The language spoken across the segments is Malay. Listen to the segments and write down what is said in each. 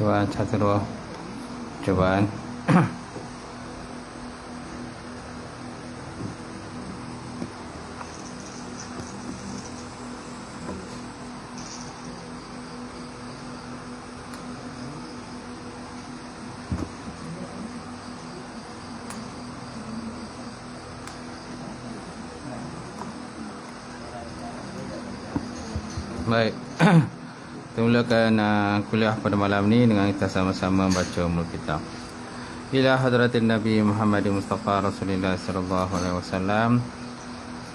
cobaan satu dua cobaan. Baik. Kita mulakan kuliah pada malam ni dengan kita sama-sama baca Ummul Kitab. Ila hadratin Nabi Muhammad Mustafa Rasulullah sallallahu alaihi wasallam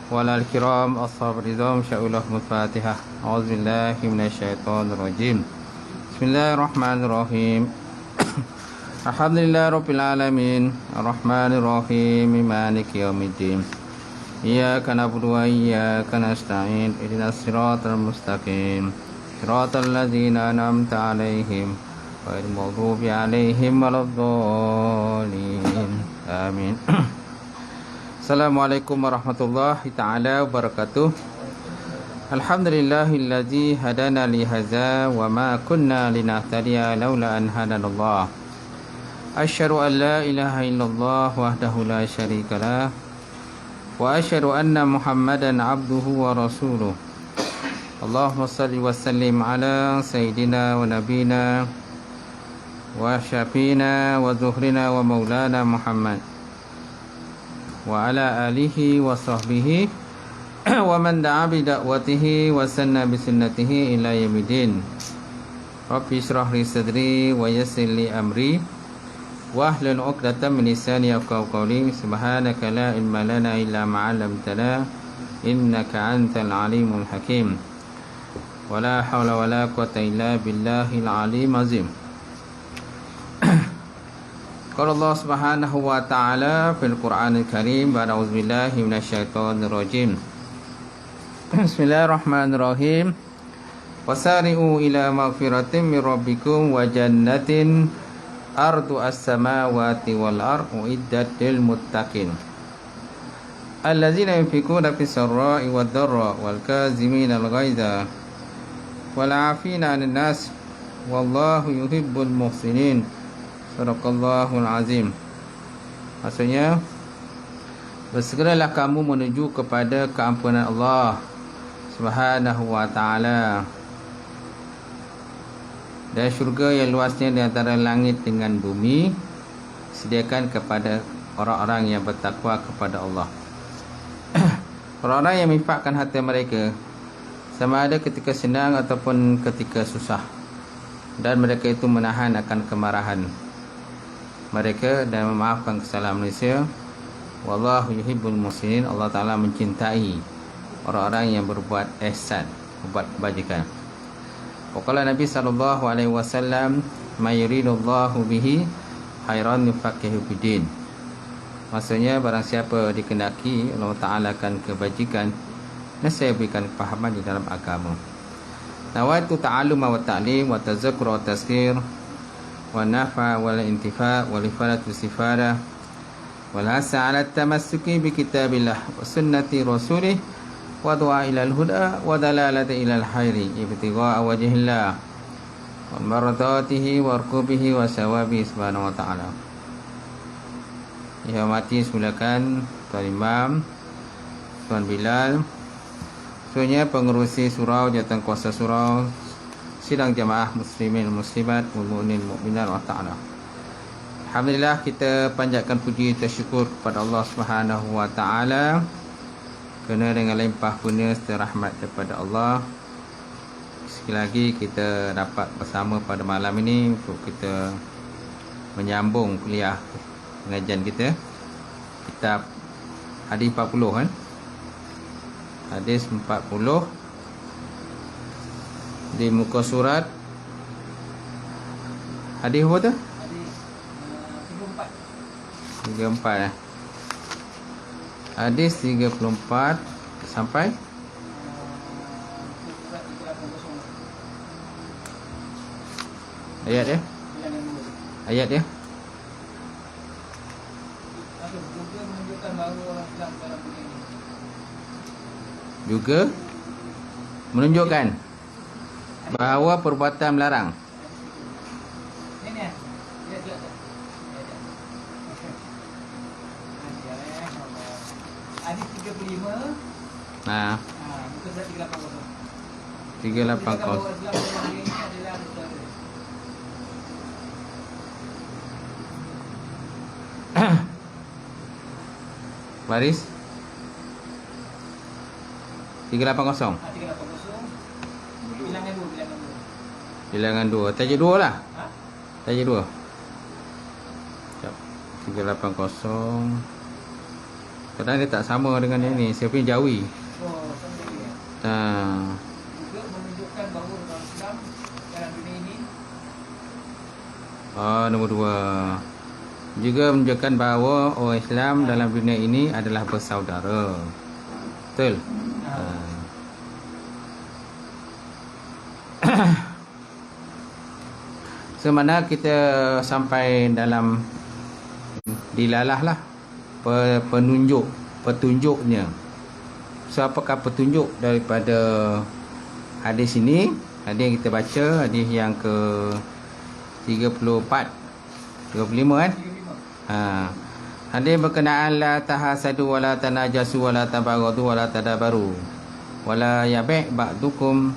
wa alal kiram ashab ridham sya'ullah Fatihah. Auzubillahi minasyaitonir rajim. Bismillahirrahmanirrahim. Alhamdulillahirabbil alamin, arrahmanir rahim, maliki yaumiddin. Iyyaka na'budu wa iyyaka nasta'in. Ihdinas siratal mustaqim. Siratal ladzina an'amta 'alaihim ghairil maghdubi 'alaihim waladdallin. Amin. Assalamualaikum warahmatullahi taala wabarakatuh. Alhamdulillahilladzi hadana li hadza wa ma kunna linahtadiya laula an hadanallah. Asyhadu an la ilaha illallah wahdahu la syarikalah wa asyhadu anna Muhammadan abduhu wa rasuluh. Allahumma salli wa sallim ala sayyidina wa nabina wa syafina wa zuhrina wa maulana Muhammad wa ala alihi wa sahbihi wa man da'a bi da'watihi wa sanna bi sunnatihi ila yaumiddin. Rabbi shrah li sadri wa yassir li amri wahlul 'uqdatam min lisani yafqahu qawli. Subhanaka la ilma lana illa ma 'allamtana innaka antal alimul hakim. Wala haula wala quwwata illa billahil alim azim. Qala Allah Subhanahu wa ta'ala fil Qur'anil Karim ba'da auzubillahi minasyaitonir rajim. Bismillahirrahmanirrahim. Wasari'u ila maghfiratin min rabbikum wa jannatin ardu as-samawati wal ardu uiddat lil muttaqin allazina yunfikuna fis sarra'i wad dharra wal kazimina al ghaidha wal 'afina 'anil nas wallahu yuhibbul muhsinin. Sadaqallahul azim. Maksudnya, bersegeralah kamu menuju kepada keampunan Allah Subhanahu wa ta'ala dan syurga yang luasnya di antara langit dengan bumi sediakan kepada orang-orang yang bertakwa kepada Allah. Orang-orang yang menginfakkan harta mereka sama ada ketika senang ataupun ketika susah, dan mereka itu menahan akan kemarahan mereka dan memaafkan kesalahan manusia. Wallahu yuhibbul muhsinin. Allah Ta'ala mencintai orang-orang yang berbuat ihsan, berbuat kebajikan. Waqala Nabi sallallahu alaihi wasallam, "May yuridullahu bihi khairan yufaqihu fiddin." Maksudnya, barang siapa dikehendaki Allah Ta'ala akan kebajikan, nescaya berikan kefahaman di dalam agama. Nawaitu ta'alluma wa ta'lim wa tazakkur wa tazkir wa nafa wal intifa wal ifadatu sifada wal hasa ala tamassuki bi kitabillah wa sunnati rasulih wa du'a ilal huda wa dalalata ilal khairi ibtigha'a wajhillah wa maradatihi wa arqubihi wa sawabi subhanahu wa ta'ala. Dihormati silakan Tuan Imam, Tuan Bilal, sebenarnya pengerusi surau, jawatan kuasa surau, sidang jamaah muslimin muslimat, mu'minin mu'minat wa ta'ala. Alhamdulillah, kita panjatkan puji tersyukur kepada Allah Subhanahu wa ta'ala kerana dengan limpah kurnia serta rahmat daripada Allah, sekali lagi kita dapat bersama pada malam ini untuk kita menyambung kuliah pengajian kita kitab hadis 40 kan. Hadis 40 di muka surat hadis apa tu? 34. Hadis 34 sampai ayat dia. Ayat dia. Juga menunjukkan bahawa perbuatan melarang. Hadis 35. Nah, Muka surat 380. 380. Islam dalam dunia ini adalah saudara. Baris 380. 380. Bilangan 2. Bilangan 2. Tajuk 2 lah. Ha? Tajuk 2. Sekejap. 380. Kadang dia tak sama dengan yang ni. Saya punya Jawi. Oh, sama dia. Nah, Juga menunjukkan bahawa orang Islam dalam dunia ini nombor 2. Juga menunjukkan bahawa orang Islam dalam dunia ini adalah bersaudara. Betul? Semana kita sampai dalam dilalah lah petunjuknya. So apakah petunjuk daripada hadis ini? Hadis yang kita baca, hadis yang ke 34 35 kan? 35. Hadis berkenaan la tahasadu wala tanajasu wala tabaghadu wala tadabaru wala yabi' ba'dukum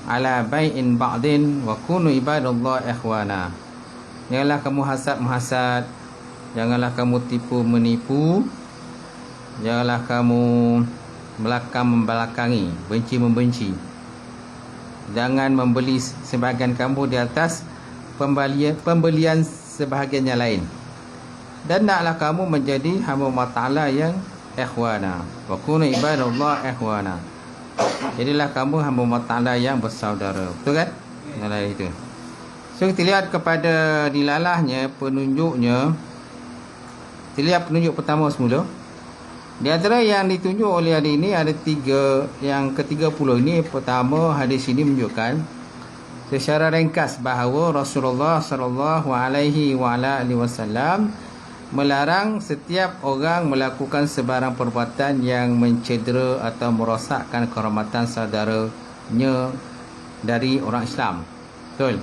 ala bai'in ba'din wa kunu ibadallah ikhwana. Janganlah kamu hasad-menghasad, janganlah kamu tipu-menipu, janganlah kamu belakang-membelakangi, benci-membenci. Jangan membeli sebahagian kamu di atas pembelian sebahagian yang lain. Dan naklah kamu menjadi hamba Allah Ta'ala yang ikhwana. Wa kunu ibadallah ikhwana. Jadilah kamu hamba Allah Ta'ala yang bersaudara. Betul kan? Dalam itu. So kita lihat kepada dilalahnya, penunjuknya. Kita lihat penunjuk pertama semula. Di antara yang ditunjuk oleh hadis ini ada 3. Yang ke-30 ini, pertama hadis ini menunjukkan secara ringkas bahawa Rasulullah sallallahu alaihi wasallam melarang setiap orang melakukan sebarang perbuatan yang mencedera atau merosakkan kehormatan saudaranya dari orang Islam. Betul?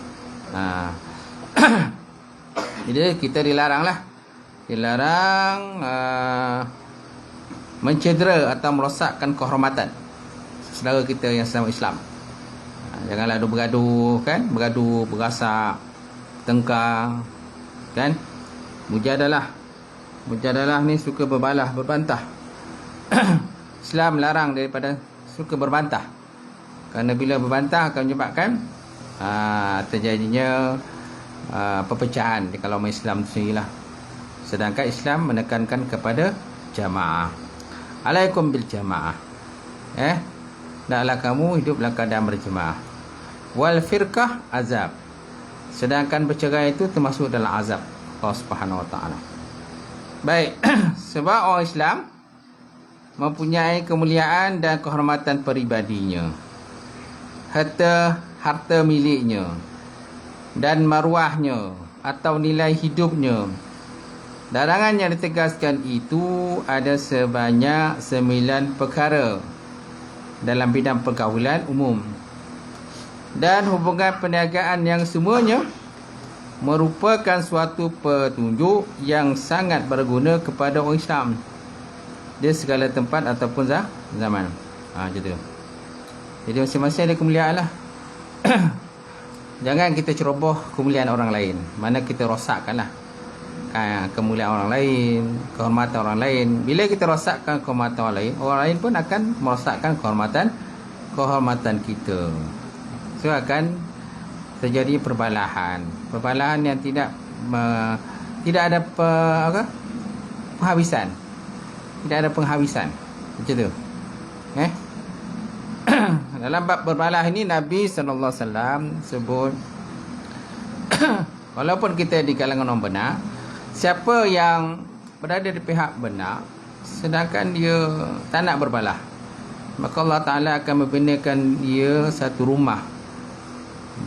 Jadi kita dilaranglah. Dilarang mencedera atau merosakkan kehormatan saudara kita yang sama Islam. Janganlah ada bergaduh kan? Bergaduh, berasak, tengkar kan? Mujadalah ni suka berbalah, berbantah. Islam larang daripada suka berbantah. Kerana bila berbantah akan menyebabkan terjadinya perpecahan di kalangan Islam sendirilah. Sedangkan Islam menekankan kepada jamaah. Alaikum bil jamaah. Naklah kamu hidup dalam keadaan berjemaah. Wal firqah azab. Sedangkan bercerai itu termasuk dalam azab Allah Subhanahu Wa Taala. Baik, sebab orang Islam mempunyai kemuliaan dan kehormatan peribadinya, harta miliknya dan maruahnya atau nilai hidupnya. Larangan yang ditegaskan itu ada sebanyak 9 perkara dalam bidang pergaulan umum dan hubungan perniagaan yang semuanya merupakan suatu petunjuk yang sangat berguna kepada orang Islam di segala tempat ataupun zaman. Gitu. Jadi masing-masing ada kemuliaan lah. Jangan kita ceroboh kemuliaan orang lain. Mana kita rosakkan lah kemuliaan orang lain, kehormatan orang lain. Bila kita rosakkan kehormatan orang lain pun akan merosakkan kehormatan kita. So akan terjadi perbalahan yang tidak ada penghabisan. Tidak ada penghabisan. Macam tu. Dalam bab berbalah ini Nabi sallallahu alaihi wasallam sebut walaupun kita di kalangan orang benar, siapa yang berada di pihak benar sedangkan dia tak nak berbalah, maka Allah Ta'ala akan membinakan dia satu rumah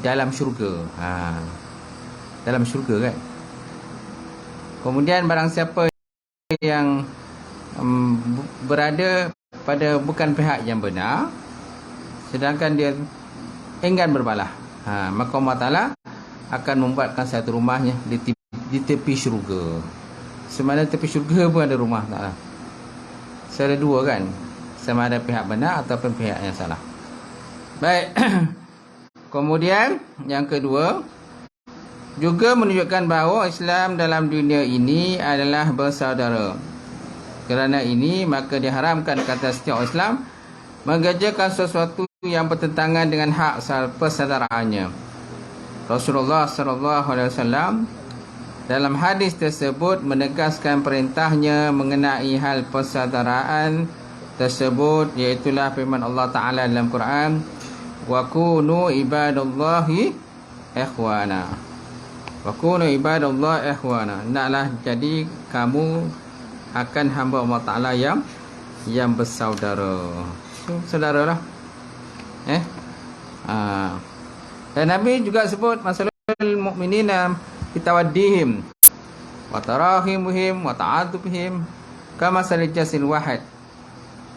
dalam syurga. Dalam syurga kan. Kemudian barang siapa yang berada pada bukan pihak yang benar sedangkan dia enggan berbalah, maka Allah Ta'ala akan membuatkan satu rumahnya di tepi syurga. Semana tepi syurga pun ada rumah Ta'ala. Ada dua kan, sama ada pihak benar ataupun pihak yang salah. Baik. Kemudian yang kedua, juga menunjukkan bahawa Islam dalam dunia ini adalah bersaudara. Kerana ini maka diharamkan kata setiap Islam mengerjakan sesuatu yang bertentangan dengan hak persaudaraannya. Rasulullah SAW dalam hadis tersebut menegaskan perintahnya mengenai hal persaudaraan tersebut, iaitulah firman Allah Ta'ala dalam Quran, wa kunu ibadallahi ikhwana. Wa kunu ibadallahi ikhwana. Naklah jadi kamu akan hamba Allah Ta'ala yang bersaudara. So, saudaralah. Dan Nabi juga sebut masalah mukminina bitawaddihim wa tarahimihim wa ta'atufihim kama salil jasil wahid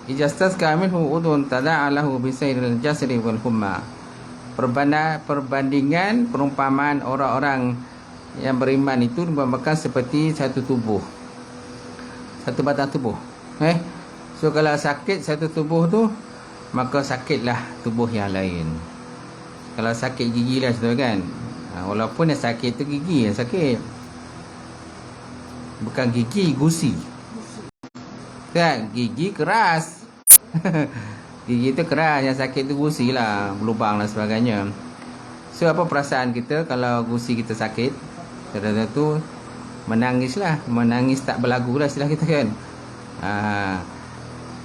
ijastasqa minhu udhun tada'alahu bisairil jasri wal humma. Perbandingan perumpamaan orang-orang yang beriman itu merupakan seperti satu tubuh, satu batang tubuh. So kalau sakit satu tubuh tu, maka sakitlah tubuh yang lain. Kalau sakit gigi lah tu kan, walaupun yang sakit tu gigi yang sakit, bukan gigi, gusi kan, gigi keras. Gigi tu keras, yang sakit tu gusi lah, berlubang dan sebagainya. So apa perasaan kita kalau gusi kita sakit? Kadang-kadang tu menangis lah, menangis tak berlagu lah istilah kita kan.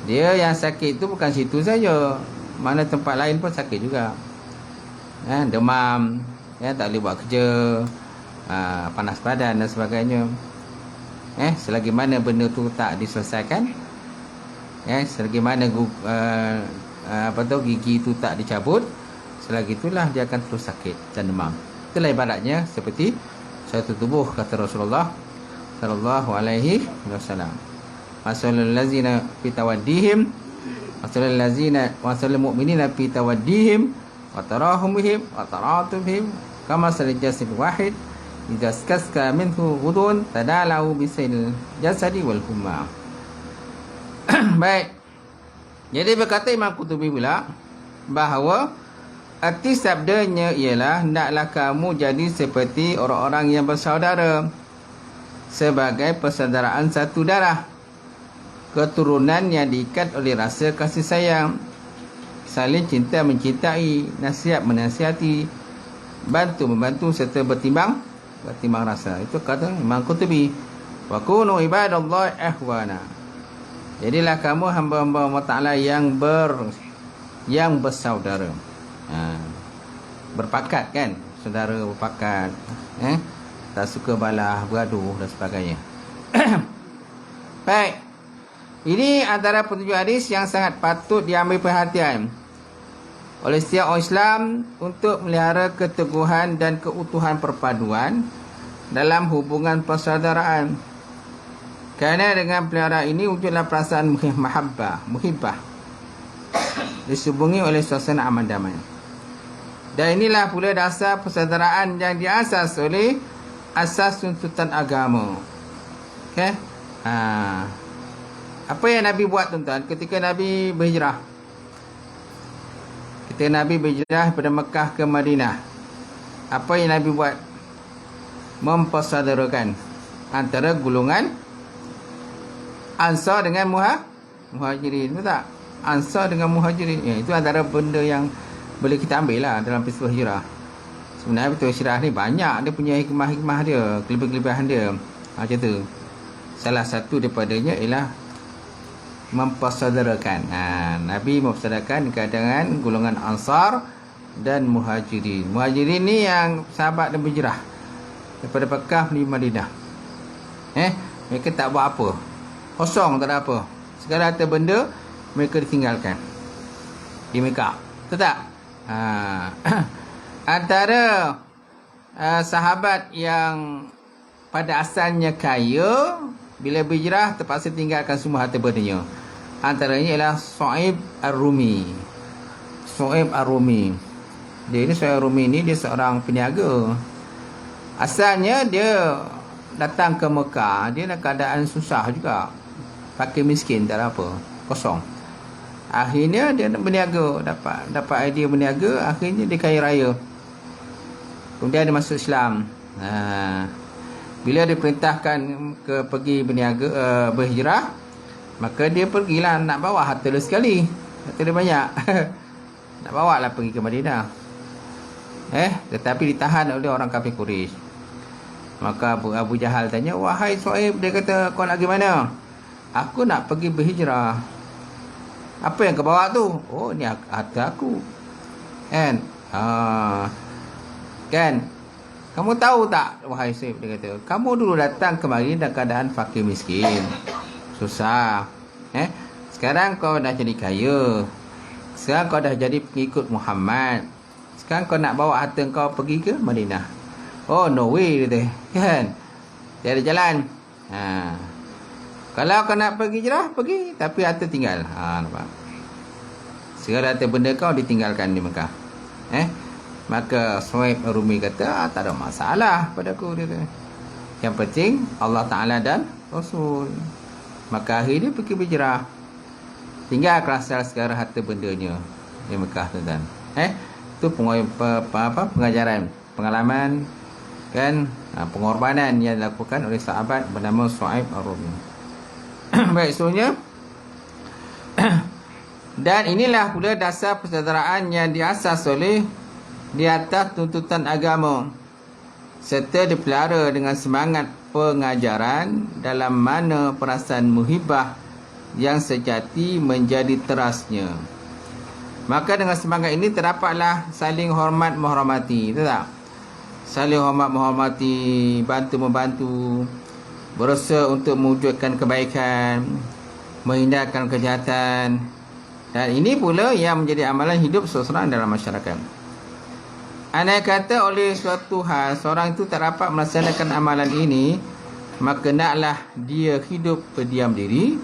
Dia yang sakit tu bukan situ saja, mana tempat lain pun sakit juga. Demam, tak boleh buat kerja, panas badan dan sebagainya. Selagi mana benda tu tak diselesaikan, selagi mana gigi tu tak dicabut, selagi itulah dia akan terus sakit dan demam. Itulah ibaratnya seperti satu tubuh, kata Rasulullah sallallahu alaihi wasallam. Masalul ladzina fi tawaddihim masalul ladzina masalul mu'minina fi tawaddihim wa tarahumihim wa taratubihim kama salil jasad wahid idza skaska minhu ghudun tadalau bisail jasadi wal humma. Baik. Jadi berkata Imam Qurtubi pula bahawa arti sabdanya ialah hendaklah kamu jadi seperti orang-orang yang bersaudara sebagai persaudaraan satu darah, keturunan yang diikat oleh rasa kasih sayang, saling cinta mencintai, nasihat menasihati, bantu membantu serta bertimbang rasa. Itu kata Imam Qurtubi, wa kunu ibadallahi ikhwana. Jadilah kamu hamba-hamba Allah Ta'ala yang bersaudara. Berpakat kan, saudara berpakat, tak suka balah, bergaduh dan sebagainya. Baik. Ini antara petunjuk hadis yang sangat patut diambil perhatian oleh setiap orang Islam untuk melihara keteguhan dan keutuhan perpaduan dalam hubungan persaudaraan. Kerana dengan pelihara ini wujudlah perasaan muhibbah disubungi oleh suasana aman damai. Dan inilah pula dasar persaudaraan yang diasas oleh asas tuntutan agama. Okey? Apa yang Nabi buat tuan-tuan ketika Nabi berhijrah? Ketika Nabi berhijrah daripada Mekah ke Madinah, apa yang Nabi buat? Mempersaudarakan antara golongan Ansar dengan Muhajirin. Betul tak? Ansar dengan Muhajirin. Itu antara benda yang boleh kita ambil lah dalam peristiwa hijrah. Sebenarnya peristiwa hijrah ni banyak, dia punya hikmah-hikmah dia, kelebihan-kelebihan dia. Macam tu. Salah satu daripadanya ialah mempersaudarakan. Nabi mempersaudarakan dengan golongan Ansar dan Muhajirin. Muhajirin ni yang sahabat dan berhijrah daripada Mekah menuju Madinah. Mereka tak buat apa, kosong, tak ada apa. Segala harta benda mereka ditinggalkan di Mekah. Betul tak? Antara sahabat yang pada asalnya kaya, bila berhijrah terpaksa tinggalkan semua harta bendanya. Antaranya ialah Su'aib Ar-Rumi. Su'aib Ar-Rumi. Su'aib Ar-Rumi ni dia seorang peniaga. Asalnya dia datang ke Mekah, dia dalam keadaan susah juga. fakir miskin, tak ada apa, kosong. Akhirnya dia nak berniaga, dapat idea berniaga, akhirnya dia kaya raya. Kemudian dia masuk Islam. Bila dia perintahkan pergi berniaga, berhijrah, maka dia pergilah nak bawa harta dia sekali. Harta dia banyak. Nak bawa lah pergi ke Madinah. Tetapi ditahan oleh orang kafir Quraisy. Maka Abu Jahal tanya, wahai Suhaib, dia kata, kau nak pergi mana? Aku nak pergi berhijrah. Apa yang kau bawa tu? Oh, ni harta aku. Kan? Kan? Kamu tahu tak, wahai Suhaib, dia kata, kamu dulu datang kemari dalam keadaan fakir miskin, susah. Sekarang kau dah jadi kaya. Sekarang kau dah jadi pengikut Muhammad. Sekarang kau nak bawa harta kau pergi ke Madinah. Oh, no way, dia kata. Kan? Tiada jalan. Kalau kau nak pergi hijrah, pergi. Tapi harta tinggal. Nampak? Segala harta benda kau ditinggalkan di Mekah. Maka Suhaib Rumi kata, tak ada masalah padaku, dia kata. Yang penting Allah Ta'ala dan Rasul. Maka akhirnya pergi berhijrah. Tinggal kerasa sekarang harta bendanya di Mekah, tuan-tuan. Itu pengajaran, pengalaman, kan, pengorbanan yang dilakukan oleh sahabat bernama Suhaib Ar-Rumi. Baik, seterusnya. Dan inilah pula dasar persaudaraan yang diasas oleh di atas tuntutan agama, serta dipelihara dengan semangat pengajaran, dalam mana perasaan muhibah yang sejati menjadi terasnya. Maka dengan semangat ini terdapatlah saling hormat menghormati, betul tak? Saling hormat menghormati, bantu-membantu, berusaha untuk mewujudkan kebaikan, menghindarkan kejahatan. Dan ini pula yang menjadi amalan hidup seseorang dalam masyarakat. Andai kata oleh suatu hal seorang itu tak dapat melaksanakan amalan ini, maka naklah dia hidup berdiam diri,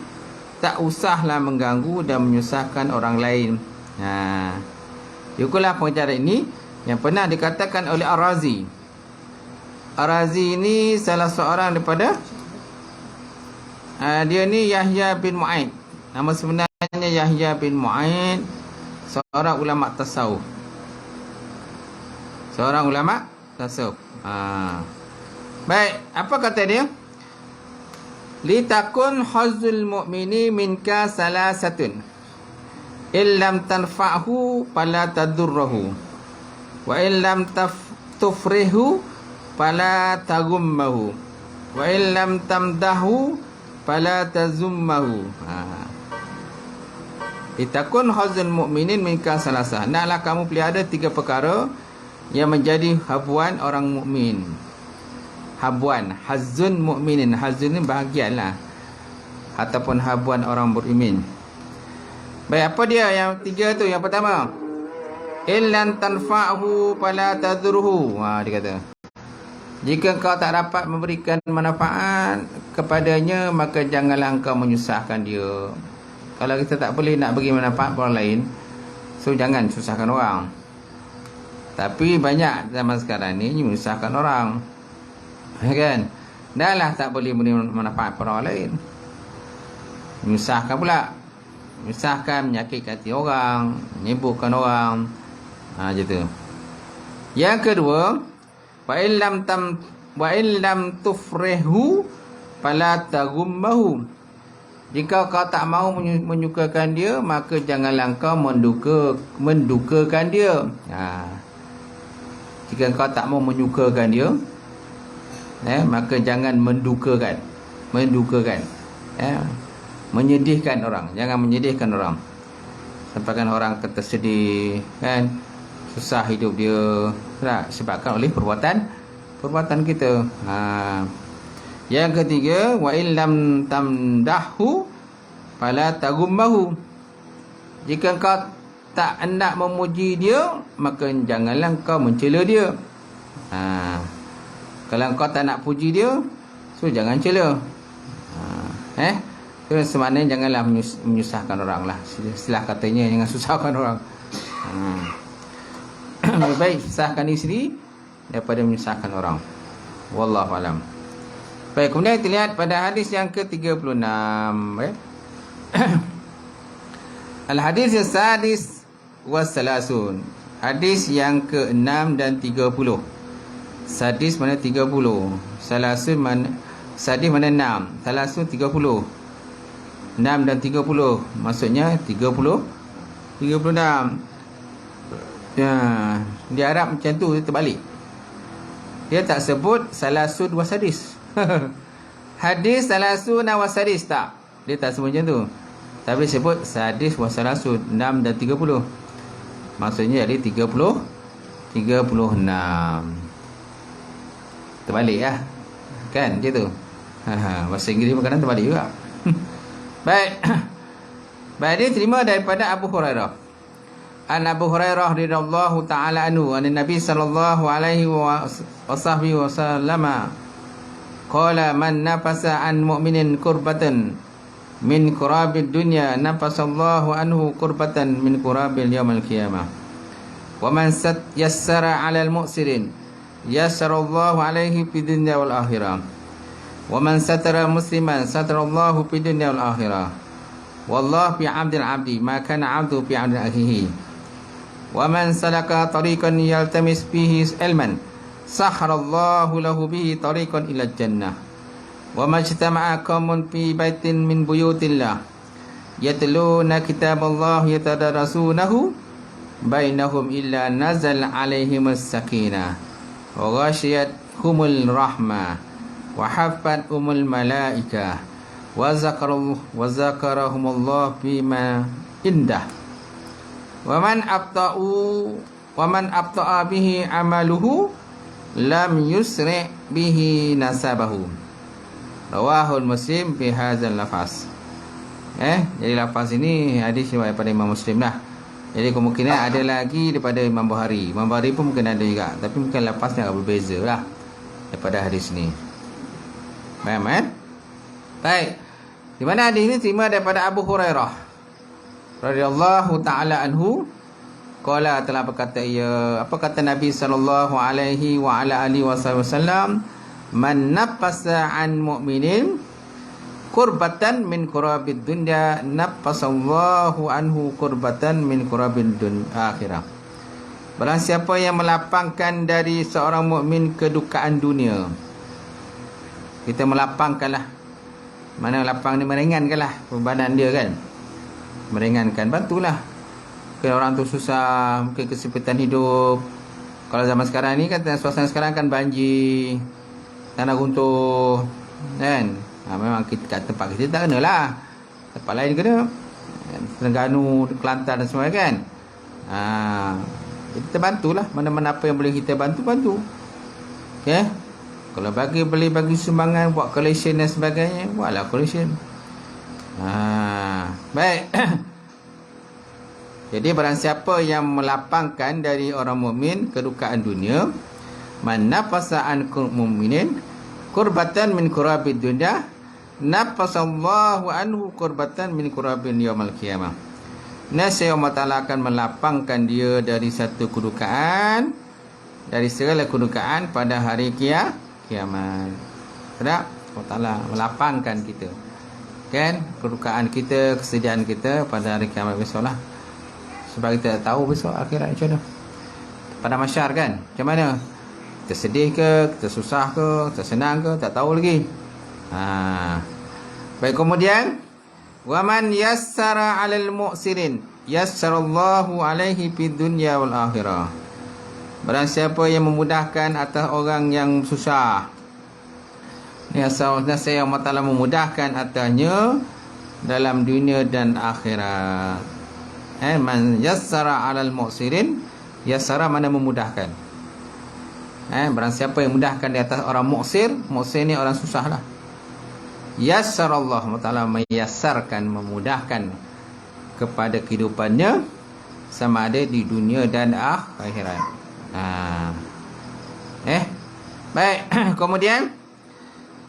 tak usahlah mengganggu dan menyusahkan orang lain. Ikulah pengajaran ini yang pernah dikatakan oleh Ar-Razi. Ar-Razi ini salah seorang daripada dia ni Yahya bin Mu'aid. Nama sebenarnya Yahya bin Mu'aid, seorang ulama tasawuf. Seorang ulama tasawuf. Baik, apa kata dia? Litakun hazzul mu'mini minka salasatun, illam tanfa'hu fala tadurruhu, wa illam tufrihu fala tagummahu, wa illam tamdahu fala tazummahu. Litakun hazzul mu'minin minka salasah. Naklah kamu pelihara 3 perkara yang menjadi habuan orang mukmin. Habuan, hazun mukminin. Hazun ni bahagian lah, ataupun habuan orang beriman. Baik, apa dia yang 3 tu? Yang pertama, illan tanfa'hu fala tadurruhu. Dia kata, jika kau tak dapat memberikan manfaat kepadanya, maka janganlah engkau menyusahkan dia. Kalau kita tak boleh nak bagi manfaat orang lain, so jangan susahkan orang. Tapi banyak zaman sekarang ni menyusahkan orang, kan? Dah lah tak boleh beri manfaat pada orang lain, menyusahkan pula. Menyusahkan, menyakitkan hati orang, menyibukkan orang, macam tu. Yang kedua, wa illam tufrihu fala tagummahu. Jika kau tak mau menyukakan dia, maka janganlah kau mendukakan dia. Jika kau tak mau menyukakan dia, maka jangan mendukakan. Menyedihkan orang, jangan menyedihkan orang. Sampaikan orang tersedih, kan? Susah hidup dia, tak? Sebabkan oleh perbuatan kita. Yang ketiga, wa illam tamdahu fala tagummahu. Jika kau tak hendak memuji dia, maka janganlah kau mencela dia. Kalau kau tak nak puji dia, so jangan cela. Itu semaknanya janganlah menyusahkan orang lah. Istilah katanya, jangan susahkan orang. Lebih baik susahkan diri sendiri daripada menyusahkan orang. Wallahu alam. Baik, kemudian kita lihat pada hadis yang ke-36. Al-hadis as-sadis was-salasun. Hadis yang ke-6 dan 30. Sadis mana 30, salasun mana, sadis mana 6, salasun 30. 6 dan 30, maksudnya 36. Ya, di Arab macam tu, dia terbalik. Dia tak sebut salasun wasadis. Hadis salasun wasadis, tak. Dia tak sebut macam tu. Tapi sebut sadis wasalasun, 6 dan 30. Maksudnya jadi 36. Terbalik lah. Kan macam tu. Bahasa Inggeris kadang terbalik juga. Baik. Baik, dia terima daripada Abu Hurairah. An Abu Hurairah radhiyallahu ta'ala anhu an Nabi sallallahu alaihi wasallam qala man nafasa an mu'minin kurbatan min kurabid dunya nafasallahu anhu kurbatan min kurabil yaumil qiyamah. Wa man yassara 'alal mu'sirin yassarallahu alaihi fid dunya wal akhirah. Wa man satara musliman satarallahu fid dunya wal akhirah. Wallahu fi 'abdil 'abdi ma kana 'abdu fi 'abdi akhihi. Wa man salaka tariqan yaltamis fihi ilman saharallahu lahu bihi tariqan ila jannah. Wa majtama'a qaumun fi baitin min buyutillah yatluna kitaballahi yatadarasunahu bainahum illa nazal 'alaihimus sakinah wa ghashiyathumul rahmah wa haffathumul malaikah wa zakarahumullah bima indah. Wa man abta'a bihi amaluhu lam yusri bihi nasabahu. Rawahul Muslim fi hadzal lafaz. Jadi lafaz ini hadis riwayat daripada Imam Muslim lah. Jadi kemungkinan ada lagi daripada Imam Bukhari. Imam Bukhari pun mungkin ada juga, tapi mungkin lafaznya agak berbeza lah daripada hadis ni. Faham kan? Baik. Di mana hadis ini terima daripada Abu Hurairah radhiyallahu ta'ala anhu. Qala, telah berkata ia, apa kata Nabi sallallahu alaihi wa ala alihi wasallam, man nafasa an mu'minin kurbatan min kurabid dunya nafasallahu anhu kurbatan min kurabid akhirah. Barang siapa yang melapangkan dari seorang mukmin kedukaan dunia, kita melapangkanlah. Mana lapang ni, meringankanlah bebanan dia kan. Meringankan, bantulah. Mungkin orang tu susah, mungkin kesempitan hidup. Kalau zaman sekarang ni kan, suasana sekarang kan banjir, tanah runtuh kan. Memang kita, kat tempat kita tak kena lah, tempat lain kena, Terengganu, Kelantan dan semua kan. Kita bantulah, mana-mana apa yang boleh kita bantu. Okay. Kalau boleh bagi sumbangan, buat collection dan sebagainya, buatlah collection. Baik. Jadi barang siapa yang melapangkan dari orang mukmin kedukaan dunia, man nafasa an mu'minin kurbatan min kurabid dunya nafasallahu anhu kurbatan min kurabil yaumil qiyamah. Nescaya Allah Ta'ala akan melapangkan dia dari satu kedukaan, dari segala kedukaan pada hari kiamat. Tak? Allah Ta'ala melapangkan kita, kan, kedukaan kita, kesediaan kita pada hari kiamat besok lah. Sebab kita tak tahu besok akhirat macam mana, pada mahsyar kan, macam mana. Kita sedih ke, kita susah ke, kita senang ke, tak tahu lagi. Baik, kemudian waman yassara 'alal mu'sirin yassarallahu alaihi fid dunya wal akhirah. Barang siapa yang memudahkan atas orang yang susah, saya Allah Ta'ala memudahkan atasnya dalam dunia dan akhirat. Man yassara 'alal mu'sirin, yassara mana memudahkan. Barang siapa yang mudahkan di atas orang mu'sir ni orang susah lah. Yassarallah, Allah Ta'ala meyassarkan, memudahkan kepada kehidupannya, sama ada di dunia dan akhirat. Baik. Kemudian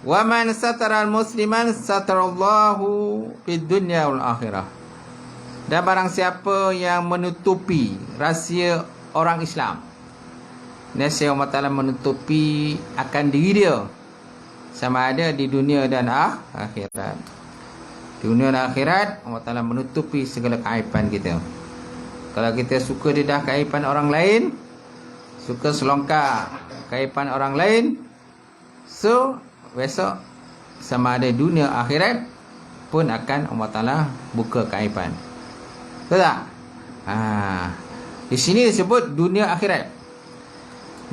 wa man satara al-musliman satarallahu fid dunya wal akhirah. Dan barang siapa yang menutupi rahsia orang Islam, nescaya Allah Ta'ala menutupi akan diri dia sama ada di dunia dan akhirat. Dunia dan akhirat Allah Ta'ala menutupi segala keaiban kita. Kalau kita suka dedah keaiban orang lain, suka selongkar keaiban orang lain, so besok sama ada dunia akhirat pun akan Allah Ta'ala buka keaiban. Betul tak? Di sini disebut dunia akhirat.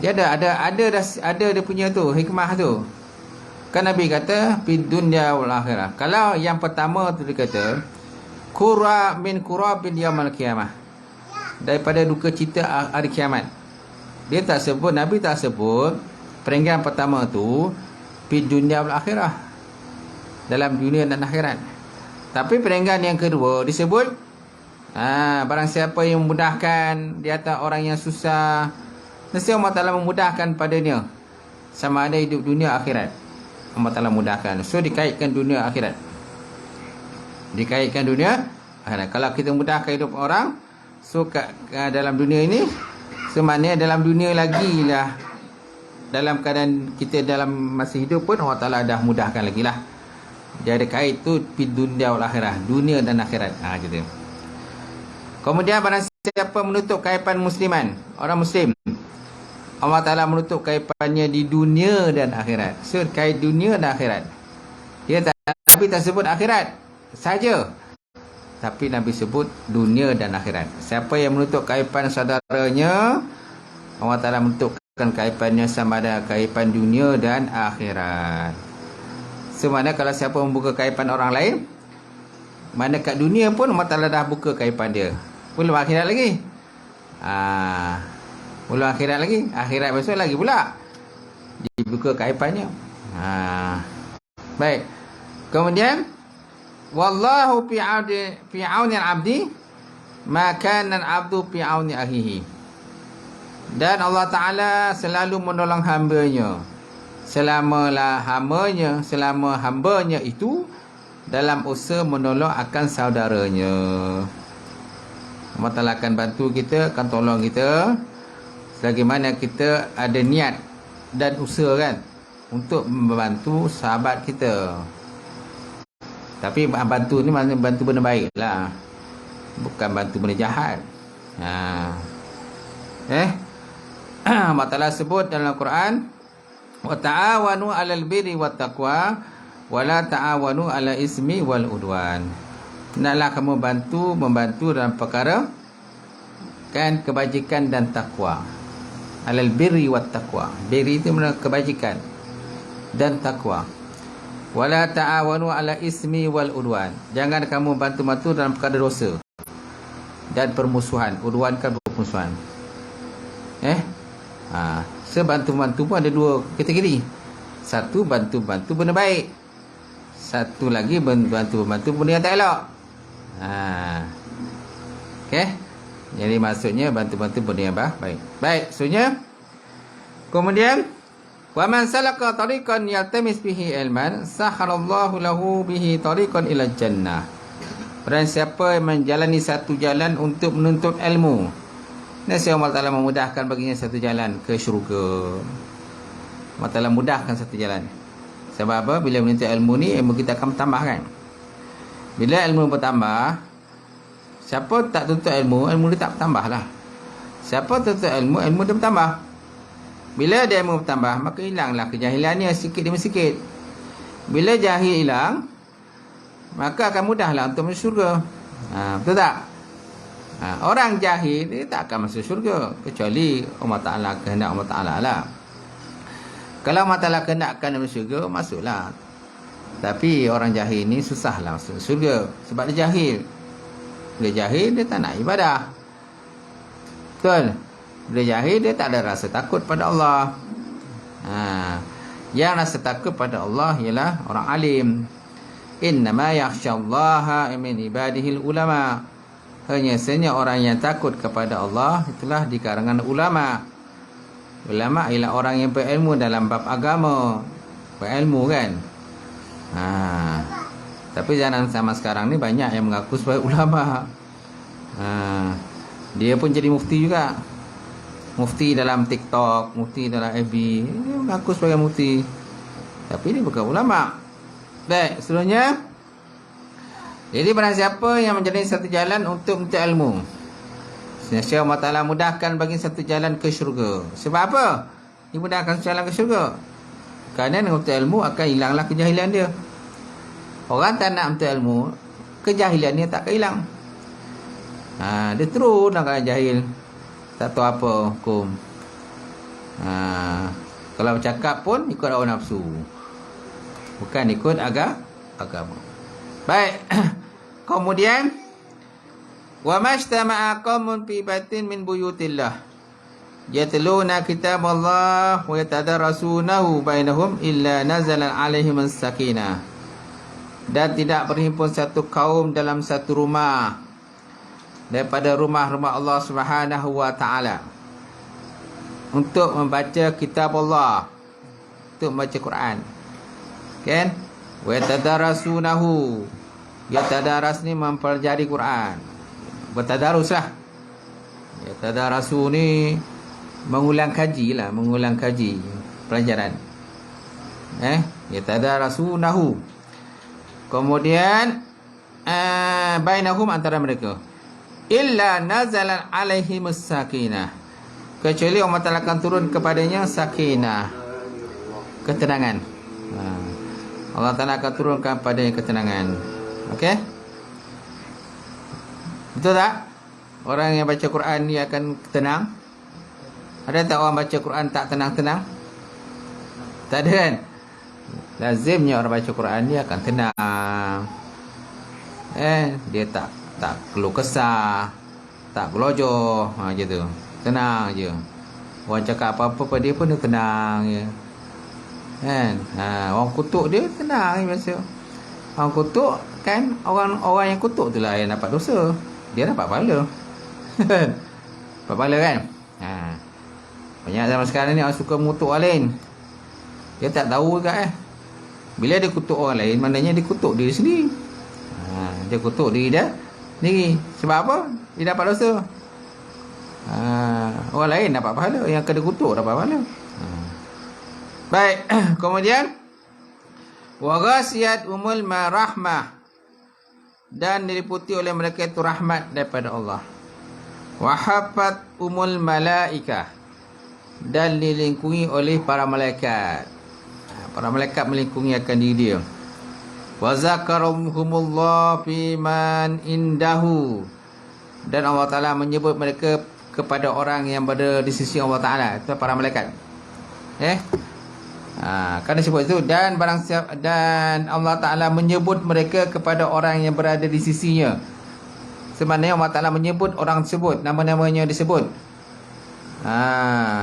Dia ada dia punya tu hikmah tu. Kan Nabi kata fid dunya wal akhirah. Kalau yang pertama tu dia kata qura min qurabil yaumil qiyamah, daripada duka cita hari kiamat. Dia tak sebut, Nabi tak sebut perenggan pertama tu fid dunya wal akhirah, dalam dunia dan akhirat. Tapi perenggan yang kedua disebut barang siapa yang memudahkan di atas orang yang susah, nescaya Allah Ta'ala memudahkan padanya, sama ada hidup dunia akhirat. Allah Ta'ala mudahkan. So dikaitkan dunia akhirat. Dikaitkan dunia akhirat. Kalau kita mudahkan hidup orang, so dalam dunia ini, sebenarnya dalam dunia lagi lah, dalam keadaan kita dalam masih hidup pun Allah Ta'ala dah mudahkan lagi lah. Dia ada kait tu fid dunya wal akhirah, dunia dan akhirat. Gitu. Kemudian barang siapa menutup kaipan musliman, orang muslim, Allah Ta'ala menutup kaipannya di dunia dan akhirat. So kait dunia dan akhirat. Nabi tak sebut akhirat saja, tapi Nabi sebut dunia dan akhirat. Siapa yang menutup kaipan saudaranya, Allah Ta'ala menutupkan kaipannya sama ada kaipan dunia dan akhirat. Semana kalau siapa membuka kaipan orang lain, mana kat dunia pun Allah Ta'ala dah buka kaipan dia. Belum akhirat lagi. Belum akhirat lagi. Akhirat besok lagi pula dibuka kaipannya. Baik. Kemudian wallahu fi auni al-'abdi ma kana al-'abdu fi auni akhihi. Dan Allah Ta'ala selalu menolong hamba-Nya selama hamba-Nya itu dalam usaha menolong akan saudaranya. Allah Ta'ala akan bantu kita, akan tolong kita sebagaimana kita ada niat dan usaha kan untuk membantu sahabat kita. Tapi bantu ni maknanya bantu benda baik lah, bukan bantu benda jahat. Allah Ta'ala sebut dalam Al-Quran, wa ta'awanu 'alal birri wat taqwa wa la ta'awanu 'ala ismi wal udwan. Hendaklah kamu membantu dalam perkara kan kebajikan dan takwa. Alal birri wat taqwa. Birri itu makna kebajikan dan takwa. Wala ta'awanu 'ala ismi wal udwan. Jangan kamu bantu-bantu dalam perkara dosa dan permusuhan. Udwan kan permusuhan. Sebantu-bantu pun ada dua kategori. Satu bantu-bantu benda baik. Satu lagi bantu benda yang tak elok. Okey. Jadi maksudnya bantu-bantu benda yang baik. Baik, maksudnya kemudian wa man salaka tariqan yaltamis bihi ilman sahalallahu lahu bihi tariqan ila jannah. Barang siapa yang menjalani satu jalan untuk menuntut ilmu, nescaya Allah Ta'ala memudahkan baginya satu jalan ke syurga. Allah Ta'ala mudahkan satu jalan. Sebab apa? Bila menuntut ilmu ni, ilmu kita akan bertambah kan. Bila ilmu bertambah, siapa tak tuntut ilmu, ilmu dia tak bertambah lah. Siapa tuntut ilmu, ilmu dia bertambah. Bila dia ilmu bertambah, maka hilanglah kejahilannya sikit demi sikit. Bila jahil hilang, maka akan mudahlah untuk masuk syurga. Betul tak? Orang jahil dia tak akan masuk syurga kecuali Allah Ta'ala kehendak Allah Ta'ala lah. Kalau Allah Ta'ala kehendakkan masuk syurga, masuklah. Tapi orang jahil ni susahlah masuk syurga sebab dia jahil. Dia jahil, dia tak nak ibadah. Betul? Dia jahil, dia tak ada rasa takut pada Allah. Yang rasa takut pada Allah ialah orang alim. Innama yakhsyallaha min ibadihil ulama. Hanya sahaja orang yang takut kepada Allah itulah di kalangan ulama. Ulama ialah orang yang berilmu dalam bab agama. Berilmu kan. Tapi zaman sekarang ni banyak yang mengaku sebagai ulama. Dia pun jadi mufti juga. Mufti dalam TikTok, mufti dalam FB, dia mengaku sebagai mufti. Tapi dia bukan ulama. Baik, seterusnya. Jadi barang siapa yang menjadi satu jalan untuk menuntut ilmu, senantiasa Allah Ta'ala mudahkan bagi satu jalan ke syurga. Sebab apa? Dia mudahkan jalan ke syurga. Kerana dengan menuntut ilmu akan hilanglah kejahilan dia. Orang tak nak menuntut ilmu, kejahilan dia tak akan hilang. Dia terus nak kena jahil, tak tahu apa hukum. Kalau bercakap pun ikut hawa nafsu, bukan ikut agama. Baik. Kemudian wa mashtama'a qaumun fi baitin min buyutillah yatluna kitaballah wa yatadarasunahu bainahum illa nazala alaihim as-sakinah. Dan tidak berhimpun satu kaum dalam satu rumah daripada rumah-rumah Allah Subhanahu wa taala untuk membaca kitab Allah, untuk membaca Quran. Kan? Wa yatadarasunahu. Yatadaras ni mempelajari Quran. Bertadaruslah. Yatadarasu ni mengulang kaji lah, mengulang kaji pelajaran. Yatadarasunahu. Kemudian bainahum, antara mereka, illa nazalan alaihimus sakinah, kecuali Allah Ta'ala akan turun kepadanya sakinah, ketenangan. Allah Ta'ala akan turunkan padanya ketenangan. Okey? Betul tak? Orang yang baca Quran ni akan tenang. Ada tak orang baca Quran tak tenang-tenang? Tak ada kan? Lazimnya orang baca Quran ni akan tenang. Dia tak keluh kesah, tak gelojoh, je tu. Tenang je. Orang cakap apa-apa pada dia pun dia tenang je. Kan? Orang kutuk dia tenang je biasa. Orang kutuk kan, orang yang kutuk tu lah yang dapat dosa. Dia dapat pahala. Dapat pahala kan? Banyak zaman sekarang ni orang suka mengutuk orang lain. Dia tak tahu juga bila dia kutuk orang lain, maknanya dia kutuk diri sendiri. Dia kutuk diri dia sendiri. Sebab apa? Dia dapat dosa. Orang lain dapat pahala, yang kena kutuk dapat pahala. Baik. Kemudian wa ghasiyat umul marahmah, dan diliputi oleh mereka itu rahmat daripada Allah. Wa hafat umul malaikah, dan dilingkungi oleh para malaikat. Para malaikat melingkungi akan diri dia. Wa zakarahumullah fi man indahu, dan Allah Ta'ala menyebut mereka kepada orang yang berada di sisi Allah Ta'ala. Itu para malaikat. Kerana sebut itu, dan Allah Ta'ala menyebut mereka kepada orang yang berada di sisinya. Sebenarnya Allah Ta'ala menyebut orang tersebut, nama-namanya disebut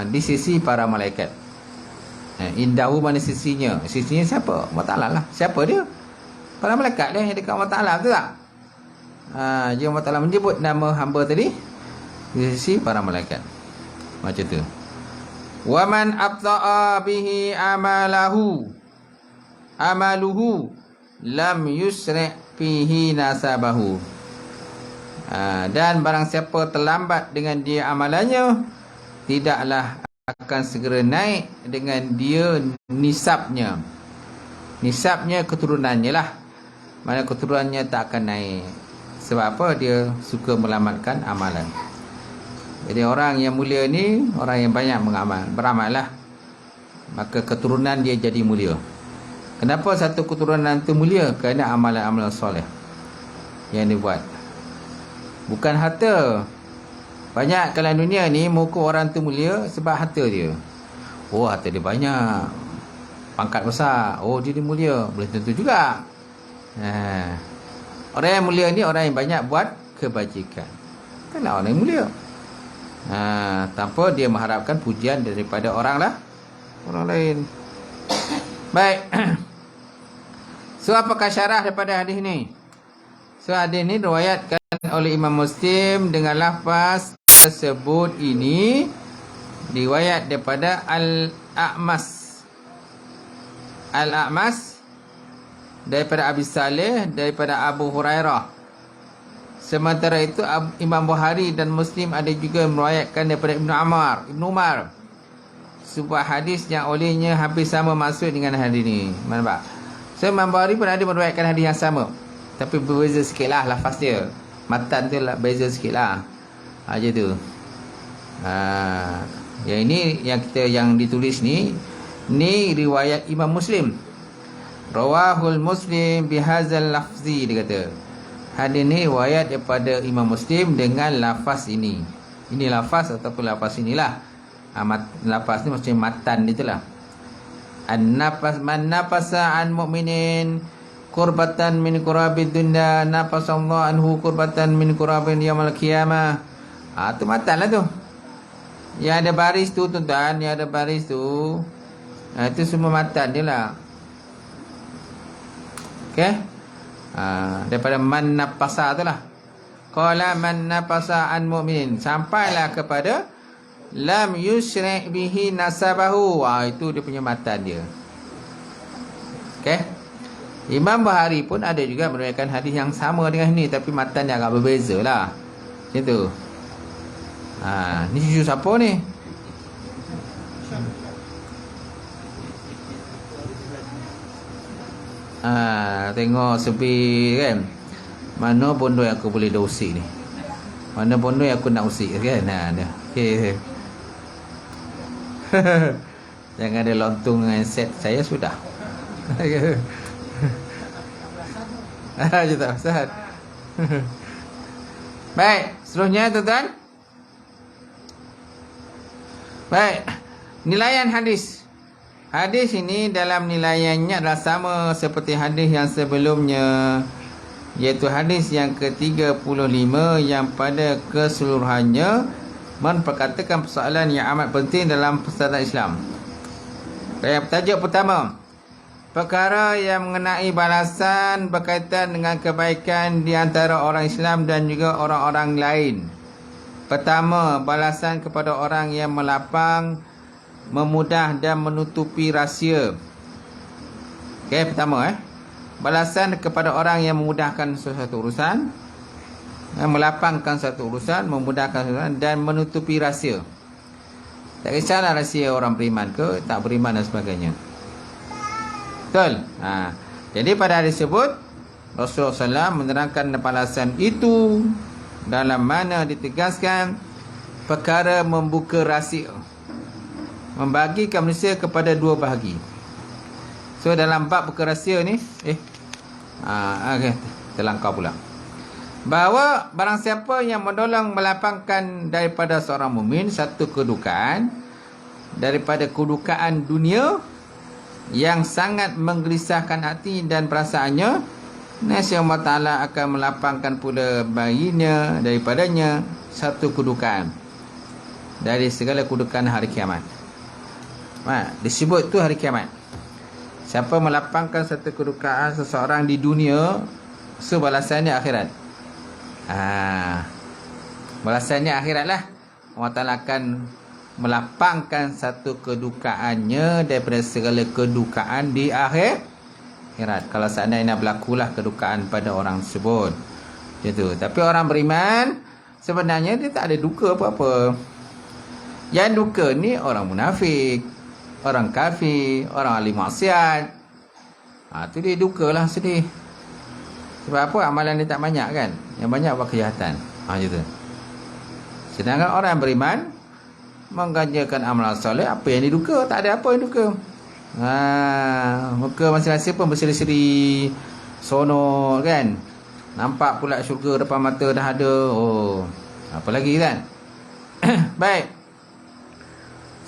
di sisi para malaikat. Indahu mana sisinya? Sisinya siapa? Allah Ta'ala lah. Siapa dia? Para malaikat dia yang dekat Allah Ta'ala, betul tak? Jadi Allah Ta'ala menyebut nama hamba tadi di sisi para malaikat. Macam tu. Wa man abta'a bihi amaluhu lam yusri' fihi nasabahu. Dan barang siapa terlambat dengan dia amalannya, tidaklah akan segera naik dengan dia nisabnya. Nisabnya keturunannya lah. Mana keturunannya tak akan naik. Sebab apa? Dia suka melamatkan amalan. Jadi orang yang mulia ni orang yang banyak beramal lah. Maka keturunan dia jadi mulia. Kenapa satu keturunan tu mulia? Kerana amalan-amalan soleh yang dia buat. Bukan harta. Banyak kalau dunia ni muka orang tu mulia sebab harta dia. Oh, harta dia banyak, pangkat besar, oh dia mulia. Boleh tentu juga. Orang yang mulia ni orang yang banyak buat kebajikan. Kenapa orang yang mulia? Tanpa dia mengharapkan pujian daripada orang lain. Baik. So apakah syarah daripada hadis ni? So hadis ni riwayatkan oleh Imam Muslim dengan lafaz tersebut ini riwayat daripada Al-A'mas daripada Abi Saleh, daripada Abu Hurairah. Sementara itu Imam Bukhari dan Muslim ada juga meriwayatkan daripada Ibnu Umar. sebuah hadis yang olehnya hampir sama maksud dengan hadis ni. Nampak? So Imam Bukhari pun ada meriwayatkan hadis yang sama, tapi berbeza sikit lah lafaz dia. Matan tu lah beza sikit lah. Aja tu. Yang ini yang ditulis ni riwayat Imam Muslim. Rawahul Muslim bihazal lafzi, dia kata. Hadis ni riwayat daripada Imam Muslim dengan lafaz ini. Ini lafaz ataupun lafaz inilah. Lafaz ni maksudnya matan itulah. An-nafas man nafasa an mu'minin qurbatan min qurabid dunya nafasallahu anhu qurbatan min qurabin yaumil qiyamah. Tu matan lah tu. Yang ada baris tu tuan-tuan, yang ada baris tu, itu semua matan dia lah. Okey. Daripada man nafasa tu lah. Qala man nafasa an mu'minin, sampailah kepada lam yusyri' bihi nasabahu. Itu dia punya matan dia. Okey. Imam Bukhari pun ada juga meriwayatkan hadis yang sama dengan ini, tapi matan dia agak berbeza lah. Macam tu. Ni cucu siapa ni? Tengok sepi kan. Mana bondo yang aku boleh dah usik ni? Mana bondo yang aku nak usik kan? Dah. Okey. Jangan ada lontong dengan set saya sudah. Je tak pasal. Baik, seterusnya tuan-tuan. Baik, nilaian hadis. Hadis ini dalam nilaiannya adalah sama seperti hadis yang sebelumnya, iaitu hadis yang ke-35 yang pada keseluruhannya memperkatakan persoalan yang amat penting dalam persatuan Islam. Baik, tajuk pertama, perkara yang mengenai balasan berkaitan dengan kebaikan di antara orang Islam dan juga orang-orang lain. Pertama, balasan kepada orang yang melapang, memudah dan menutupi rahsia. Okey, pertama balasan kepada orang yang memudahkan sesuatu urusan, melapangkan satu urusan, memudahkan urusan dan menutupi rahsia. Tak kisahlah rahsia orang beriman ke tak beriman dan sebagainya. Betul? Jadi pada hadis tersebut Rasulullah SAW menerangkan balasan itu dalam mana ditegaskan perkara membuka rahsia, membagikan manusia kepada dua bahagi. So dalam bab buka rahsia ni okay, terlangkau pula, bahawa barang siapa yang menolong melapangkan daripada seorang mukmin satu kedukaan daripada kedukaan dunia yang sangat menggelisahkan hati dan perasaannya, Nasya Allah Ta'ala akan melapangkan pula baginya daripadanya satu kedukaan dari segala kedukaan hari kiamat. Disebut tu hari kiamat. Siapa melapangkan satu kedukaan seseorang di dunia, so balasannya akhirat. Balasannya akhirat lah. Allah Ta'ala akan melapangkan satu kedukaannya daripada segala kedukaan di akhirat. Kalau seandainya berlakulah kedukaan pada orang tersebut. Macam tu. Tapi orang beriman sebenarnya dia tak ada duka apa-apa. Yang duka ni orang munafik, orang kafir, orang ahli maksiat. Tu dia duka lah, sedih. Sebab apa? Amalan dia tak banyak kan. Yang banyak buat kejahatan. Macam tu. Sedangkan orang beriman mengganjakan amalan soleh, apa yang diduka? Tak ada apa yang duka. Muka masing-masing pun berseri-seri, sonor kan. Nampak pula syurga depan mata dah ada. Apa lagi kan. Baik.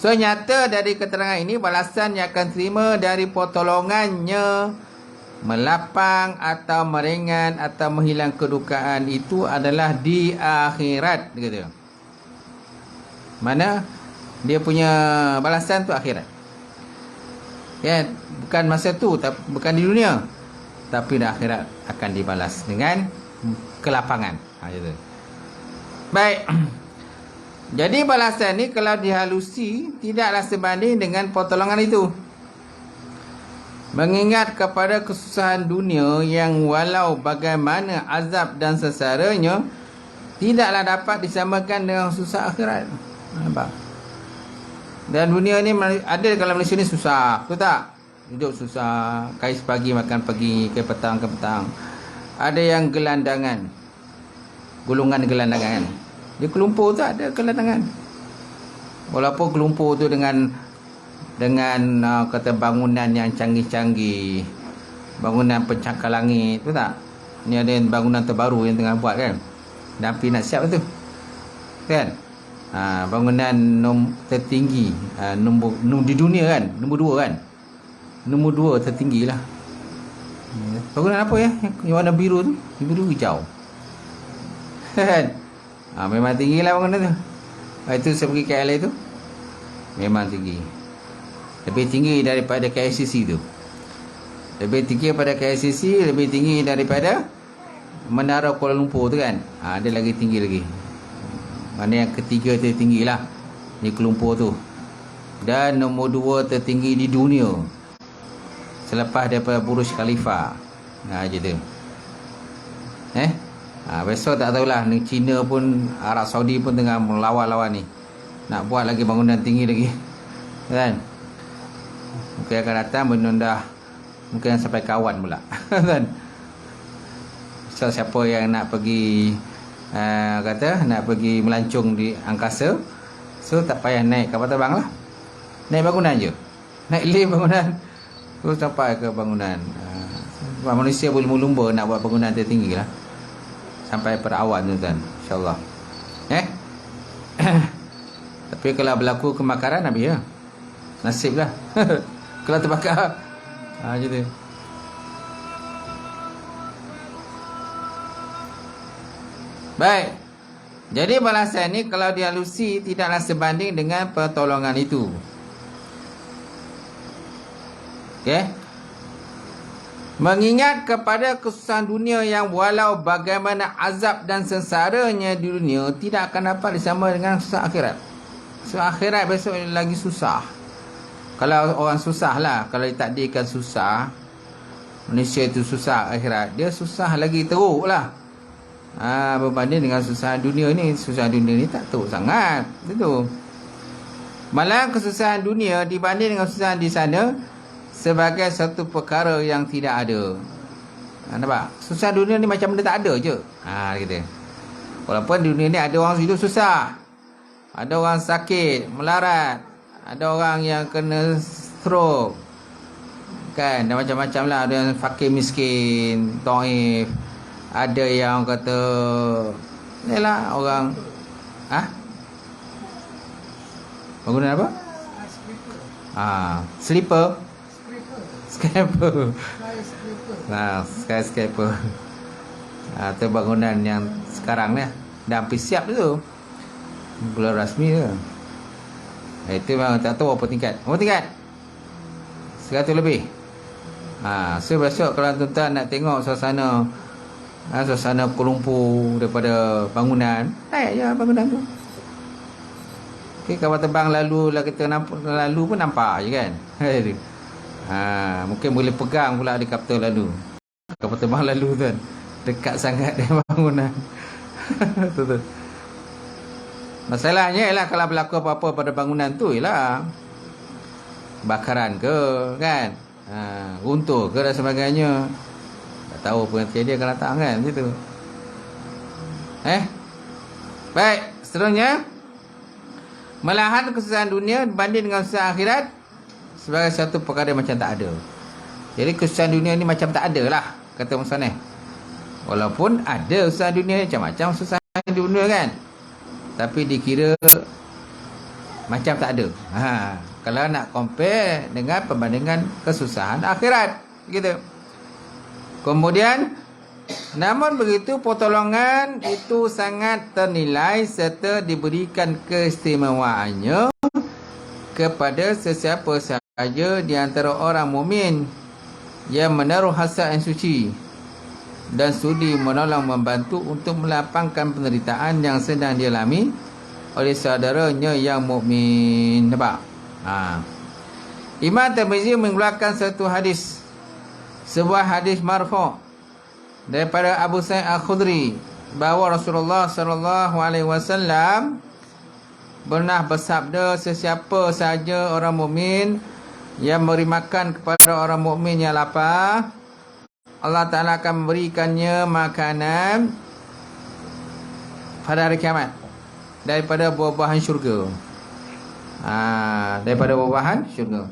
So nyata dari keterangan ini, balasan yang akan terima dari pertolongannya melapang atau meringan atau menghilang kedukaan itu adalah di akhirat, gitu. Mana dia punya balasan tu akhirat. Ya, bukan masa tu, bukan di dunia, tapi di akhirat akan dibalas dengan kelapangan. Gitu. Baik. Jadi balasan ni kalau dihalusi tidaklah sebanding dengan pertolongan itu. Mengingat kepada kesusahan dunia yang walau bagaimana azab dan sesaranya tidaklah dapat disamakan dengan susah akhirat. Nampak? Dan dunia ni ada kalau Malaysia ni susah, betul tak? Hidup susah, kais pagi makan pagi, ke petang. Ada yang gelandangan, golongan gelandangan. Dia kelumpur tu ada gelandangan. Walaupun kelumpur tu dengan kata bangunan yang canggih-canggih, bangunan pencakar langit, betul tak? Ni ada bangunan terbaru yang tengah buat kan. Napi nak siap tu. Kan? Bangunan tertinggi nombor di dunia kan, nombor 2 kan. Nombor 2 tertinggi lah. Bangunan apa ya? Yang warna biru tu, biru hijau. Kan? Memang tinggi lah bangunan tu. Itu saya pergi KL tu. Memang tinggi. Lebih tinggi daripada KLCC tu. Lebih tinggi daripada KLCC, lebih tinggi daripada Menara Kuala Lumpur tu kan. Dia lagi tinggi lagi. Mana yang ketiga tertinggi lah, ni Kelumpur tu. Dan nombor 2 tertinggi di dunia, selepas daripada Burj Khalifa. Je tu. Besok tak tahulah, ni China pun, Arab Saudi pun tengah melawan-lawan ni, nak buat lagi bangunan tinggi lagi kan. Mungkin akan datang menunda, mungkin sampai kawan pula kan. So siapa yang nak pergi nak pergi melancong di angkasa, so tak payah naik kapal terbang lah, naik bangunan je, naik lift bangunan terus sampai ke bangunan. Manusia boleh lumba nak buat bangunan tertinggi lah, sampai perawan tu kan, insyaAllah. Tapi kalau berlaku kemakaran, habis ya, nasib lah. Kalau terbakar macam tu. Baik. Jadi balasan ni kalau dihalusi tidaklah sebanding dengan pertolongan itu. Okey. Mengingat kepada kesusahan dunia yang walau bagaimana azab dan sengsaranya di dunia tidak akan dapat disama dengan susah akhirat. Susah akhirat besok lagi susah. Kalau orang susah lah, kalau ditakdirkan susah, Malaysia itu susah akhirat, dia susah lagi teruk lah. Berbanding dengan susah dunia ni. Susah dunia ni tak teruk sangat, betul. Malah kesusahan dunia dibanding dengan kesusahan di sana sebagai satu perkara yang tidak ada. Nampak? Susah dunia ni macam benda tak ada je. Kita. Walaupun dunia ni ada orang hidup susah, ada orang sakit, melarat, ada orang yang kena stroke kan, dan macam-macam lah. Ada yang fakir miskin, taif, ada yang kata yalah orang bangunan apa? Sleeper. Skyscraper. Skyscraper. Itu bangunan yang sekarang ni dah hampir siap tu. Belum rasmi ke. Itu memang tak tahu apa tingkat. Berapa tingkat? 100 lebih. So besok kalau tuan-tuan nak tengok suasana Kuala Lumpur daripada bangunan, naik je bangunan tu. Kapal terbang lalu lah, kita lalu pun nampak je kan. Mungkin boleh pegang pula di kapal lalu. Kapal terbang lalu kan, dekat sangat dengan bangunan. Betul. Masalahnya ialah kalau berlaku apa-apa pada bangunan tu ialah bakaran ke kan, runtuh ke dan sebagainya. Tak tahu pengertian dia akan datang kan, macam tu. Baik, seterusnya, melahan kesusahan dunia dibanding dengan kesusahan akhirat sebagai satu perkara macam tak ada. Jadi kesusahan dunia ni macam tak ada lah, kata Musoneh. Walaupun ada usaha dunia, macam-macam usaha dunia kan, tapi dikira macam tak ada. Kalau nak compare dengan perbandingan kesusahan akhirat gitu. Kemudian, namun begitu pertolongan itu sangat ternilai serta diberikan keistimewaannya kepada sesiapa sahaja di antara orang mukmin yang menaruh hasad yang suci dan sudi menolong membantu untuk melapangkan penderitaan yang sedang dialami oleh saudaranya yang mukmin. Nampak? Imam Tirmizi mengeluarkan satu hadis, sebuah hadis marfu' daripada Abu Sa'id Al-Khudri, bahawa Rasulullah sallallahu alaihi wasallam pernah bersabda, sesiapa saja orang mukmin yang memberi makan kepada orang mukmin yang lapar, Allah Ta'ala akan memberikannya makanan pada hari kiamat daripada buah-buahan syurga. Daripada buah-buahan syurga.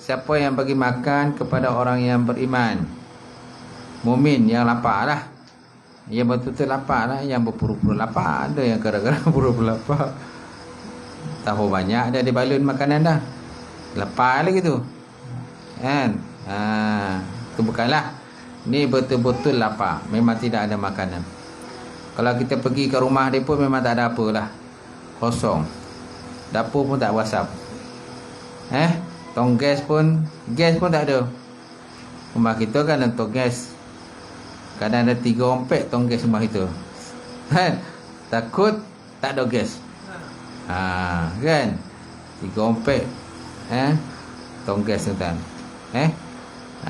Siapa yang bagi makan kepada orang yang beriman, mukmin yang lapar lah, yang betul-betul lapar lah, yang berpura-pura lapar. Ada yang gara-gara pura-pura lapar, tahu banyak dah dibalun makanan dah, lapar lagi tu kan. Itu bukanlah, ni betul-betul lapar, memang tidak ada makanan. Kalau kita pergi ke rumah dia pun memang tak ada apa lah, kosong. Dapur pun tak wasap, tong gas pun tak ada. Rumah kita kan ada tong gas, kadang ada 3 ompek tong gas rumah kita. Takut tak ada gas. Kan 3 ompek tong gas tu kan.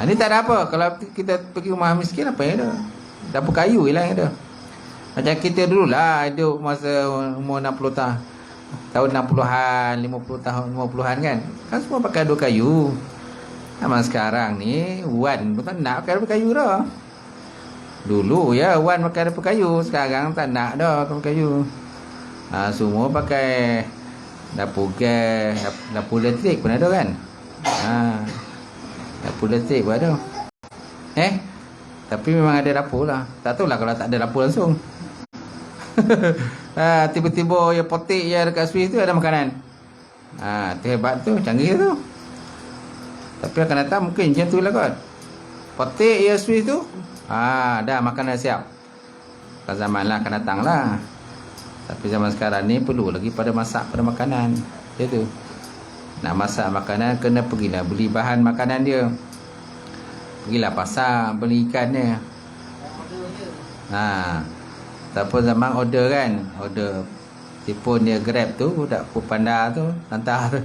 Ni tak ada apa. Kalau kita pergi rumah miskin, apa yang ada? Dapur kayu je lah yang ada. Macam kita dulu lah hidup masa umur 60 tahun, tahun 60-an, 50 tahun, 50-an kan semua pakai dapur kayu. Zaman sekarang ni Wan pun tak nak pakai dapur kayu dah. Dulu ya Wan pakai dapur kayu, sekarang tak nak dah dapur kayu. Semua pakai dapur gas, dapur elektrik pun ada kan. Dapur elektrik pun ada. Tapi memang ada dapur lah. Tak tahulah kalau tak ada dapur langsung. Tiba-tiba ya potik ya dekat Swiss tu ada makanan. Tu hebat tu, canggih tu. Tapi akan datang mungkin macam tu lah kot. Potik ya Swiss tu, dah makanan siap. Kat zaman lah akan datang lah. Tapi zaman sekarang ni perlu lagi pada masak pada makanan. Dia tu. Nak masak makanan kena pergilah beli bahan makanan dia. Pergilah pasar beli ikan dia. Ataupun zaman order kan, order telefon dia Grab tu, dak Foodpanda tu hantar.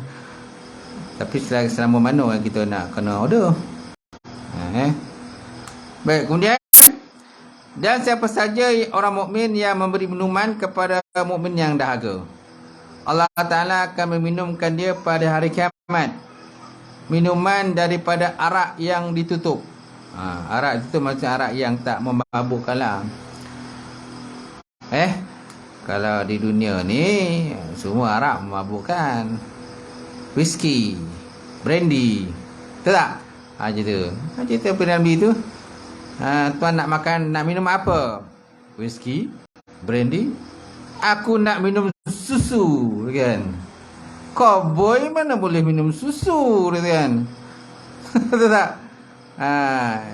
Tapi selama mana yang kita nak kena order. Baik, kemudian dan siapa saja orang mukmin yang memberi minuman kepada mukmin yang dahaga, Allah Ta'ala akan meminumkan dia pada hari kiamat minuman daripada arak yang ditutup. Arak itu macam arak yang tak memabukkan lah. Kalau di dunia ni semua arak memabukkan. Whisky, brandy, betul tak? Cerita Nabi tu. Tuan nak makan, nak minum apa? Whisky, brandy. Aku nak minum susu, kan? Cowboy mana boleh minum susu, kan? Betul tak?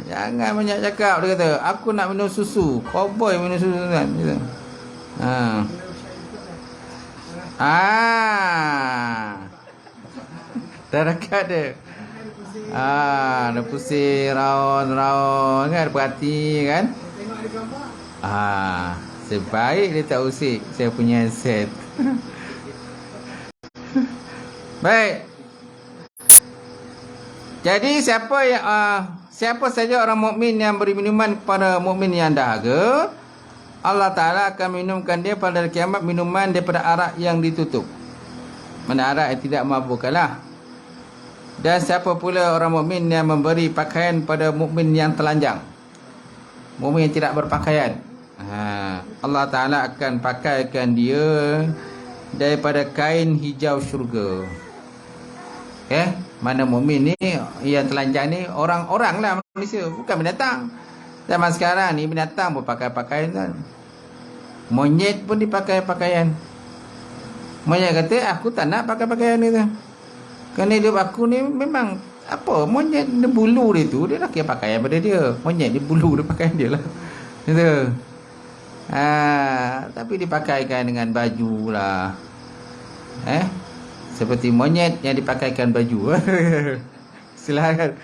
Jangan banyak cakap, dia kata. Aku nak minum susu. Cowboy minum susu, kan? Gitu. Dah dekat dia. Dah pusing raun-raun kan, perhati kan. Sebaik dia tak usik saya punya set. Baik. Jadi siapa saja orang mukmin yang beri minuman kepada mukmin yang dahaga, Allah Ta'ala akan minumkan dia pada hari kiamat minuman daripada arak yang ditutup. Mana arak yang tidak memabukkanlah. Dan siapa pula orang mukmin yang memberi pakaian pada mukmin yang telanjang, mukmin yang tidak berpakaian, Allah Ta'ala akan pakaikan dia daripada kain hijau syurga. Mana mukmin ni yang telanjang ni orang-orang lah, manusia, bukan binatang. Zaman sekarang ni binatang pun pakai pakaian kan. Monyet pun dipakai pakaian. Monyet kata aku tak nak pakai pakaian ni tu. Kerana hidup aku ni memang apa, monyet dia bulu dia tu, dia nak kira pakaian pada dia. Monyet dia bulu dia pakaian dia lah. Gitu. Tapi dipakaikan dengan baju lah. Seperti monyet yang dipakaikan baju. Silakan.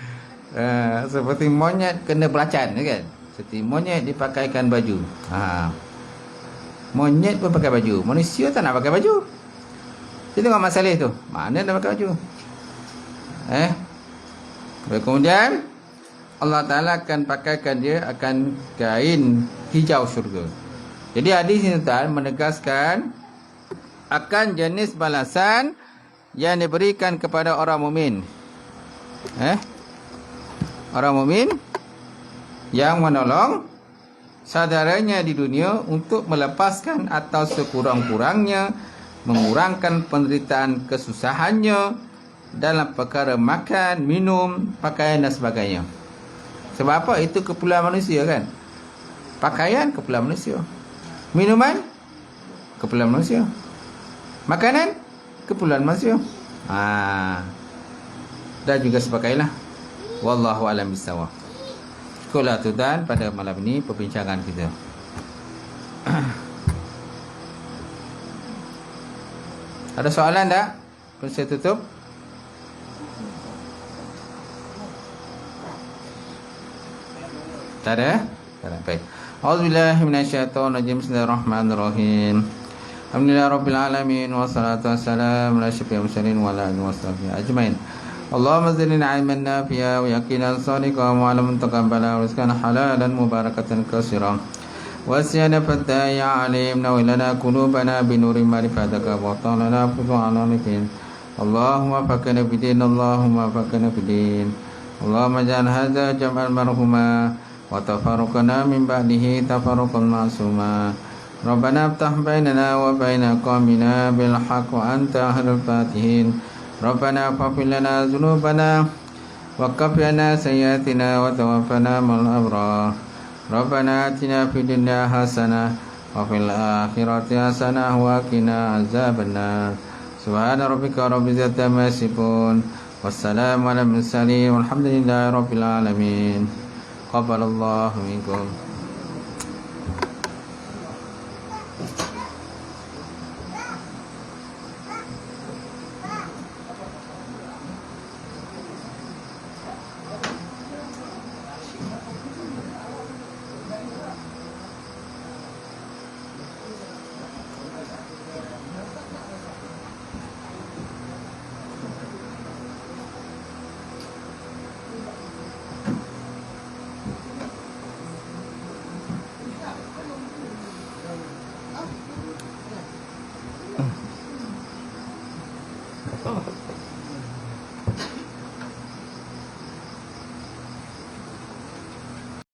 Seperti monyet kena belacan kan. Seperti monyet dipakaikan baju. Monyet pun pakai baju, manusia tak nak pakai baju. Kita tengok masalah tu, mana nak pakai baju. Kemudian Allah Ta'ala akan pakaikan dia akan kain hijau syurga. Jadi hadis ini tuan menegaskan akan jenis balasan yang diberikan kepada orang mukmin. Orang mukmin yang menolong saudaranya di dunia untuk melepaskan atau sekurang-kurangnya mengurangkan penderitaan kesusahannya dalam perkara makan, minum, pakaian dan sebagainya. Sebab apa? Itu keperluan manusia kan. Pakaian keperluan manusia, minuman keperluan manusia, makanan keperluan manusia, dan juga sebagainya. Wallahu a'lam bishawab. Itulah tuan pada malam ini perbincangan kita. Ada soalan tak? Saya tutup. Tak ada? Tak ada. Baik. A'udzubillahi minasyaitonirrajim. Bismillahirrahmanirrahim. Alhamdulillahirabbil alamin wassalatu wassalamu ala asyrofil mursalin wa ala alihi washabihi ajmain. Allahumma zidna ilman nafi'a wa yaqinan sadiqan wa 'ilman taqabbala wa rizqan halalan mubarakatan katsiran. Wasiyana fataya alimna wa lana qulubana bi nuri ma'rifatika wa ta'ala fu'ala nifin. Allahumma faqina bidin, Allahumma faqina bidin. Allahumma ja'al hadza jam'an marhuma wa tafarruqana min ba'dihi tafarruqan ma'suma. Rabbana iftah bainana wa baina qaumina bil haqq wa anta ahlul fatihin. Rabbana faghfir lana dzunubana wa kaffir 'anna sayyi'atina wa tawaffana ma'al abrar. Rabbana atina fid dunya hasanah wa fil akhirati hasanah wa qina azabannar. Subhana rabbika rabbil izzati amma yasifun. Wassalamu ala mursalin walhamdulillahi rabbil alamin. Qabbalallahu minkum. Oh.